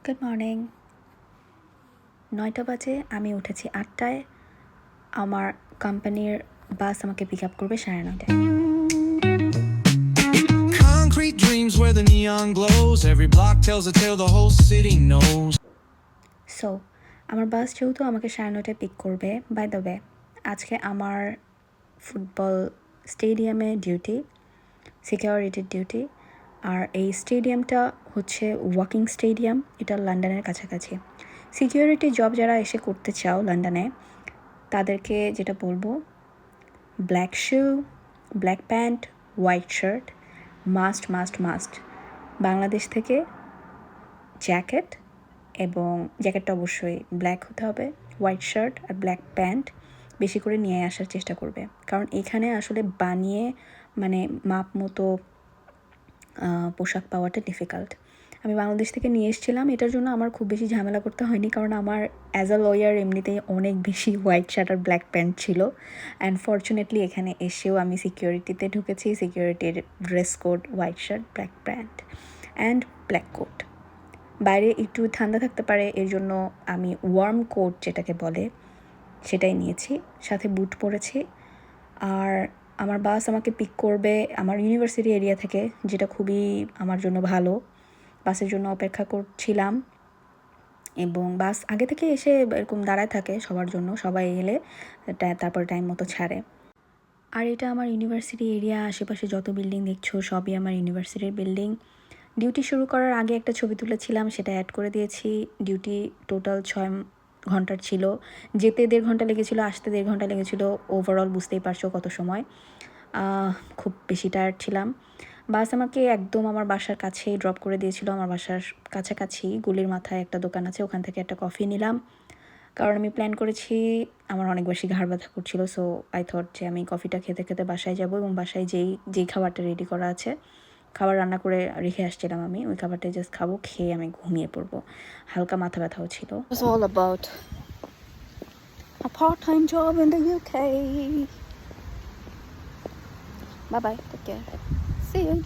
Good morning. 9টা বাজে, আমি উঠেছি 8টায়। আমার কোম্পানির বাস আমাকে পিক আপ করবে 9:30টায়। Concrete dreams where the neon glows. Every block tells a tale the whole city knows. So আমার বাস যেহেতু আমাকে 9:30টায় পিক করবে, বাই দ্য ওয়ে আজকে আমার ফুটবল স্টেডিয়ামে ডিউটি, সিকিউরিটির ডিউটি। আর এই স্টেডিয়ামটা হচ্ছে ওয়াকিং স্টেডিয়াম, এটা লন্ডনের কাছাকাছি। সিকিউরিটি জব যারা এসে করতে চাও লন্ডনে, তাদেরকে যেটা বলবো, ব্ল্যাক শু, black pant, white shirt, must must must. Bangladesh থেকে জ্যাকেট, এবং জ্যাকেটটা অবশ্যই ব্ল্যাক হতে হবে, হোয়াইট শার্ট আর ব্ল্যাক প্যান্ট বেশি করে নিয়ে আসার চেষ্টা করবে, কারণ এখানে আসলে বানিয়ে মানে মাপ মতো পোশাক পাওয়াটা ডিফিকাল্ট। আমি বাংলাদেশ থেকে নিয়ে এসেছিলাম, এটার জন্য আমার খুব বেশি ঝামেলা করতে হয়নি, কারণ আমার অ্যাজ আ লয়ার এমনিতেই অনেক বেশি হোয়াইট শার্ট আর ব্ল্যাক প্যান্ট ছিল। অ্যান্ড ফর্চুনেটলি এখানে এসেও আমি সিকিউরিটিতে ঢুকেছি, সিকিউরিটির dress code white shirt, black pant and black coat. বাইরে একটু ঠান্ডা থাকতে পারে, এর জন্য আমি ওয়ার্ম কোট যেটাকে বলে সেটাই নিয়েছি, সাথে বুট পরেছি। আর আমার বাস আমাকে পিক করবে আমার ইউনিভার্সিটি এরিয়া থেকে, যেটা খুবই আমার জন্য ভালো। বাসের জন্য অপেক্ষা করছিলাম, এবং বাস আগে থেকে এসে এরকম দাঁড়ায় থাকে সবার জন্য, সবাই এলে তারপর টাইম মতো ছাড়ে। আর এটা আমার ইউনিভার্সিটি এরিয়া, আশেপাশে যত বিল্ডিং দেখছো সবই আমার ইউনিভার্সিটির বিল্ডিং। ডিউটি শুরু করার আগে একটা ছবি তুলেছিলাম, সেটা অ্যাড করে দিয়েছি। ডিউটি টোটাল 6 ঘন্টার ছিল, যেতে 1.5 ঘন্টা লেগেছিলো, আসতে 1.5 ঘন্টা লেগেছিলো। ওভারঅল বুঝতেই পারছো কত সময়। খুব বেশি টায়ার্ড ছিলাম। বাস আমাকে একদম আমার বাসার কাছেই ড্রপ করে দিয়েছিল। আমার বাসার কাছাকাছি গুলির মাথায় একটা দোকান আছে, ওখান থেকে একটা কফি নিলাম, কারণ আমি প্ল্যান করেছি, আমার অনেক বেশি ঘাড় ব্যথা করছিল। সো আই থট যে আমি কফিটা খেতে খেতে বাসায় যাব, এবং বাসায় যেই খাবারটা রেডি করা আছে, খাবার রান্না করে রেখে আসছিলাম আমি, ওই খাবারটাই জাস্ট খাবো, খেয়ে আমি ঘুমিয়ে পড়বো। হালকা মাথা ব্যথাও ছিল। It's all about a part-time job in the UK. Bye bye, take care, see you.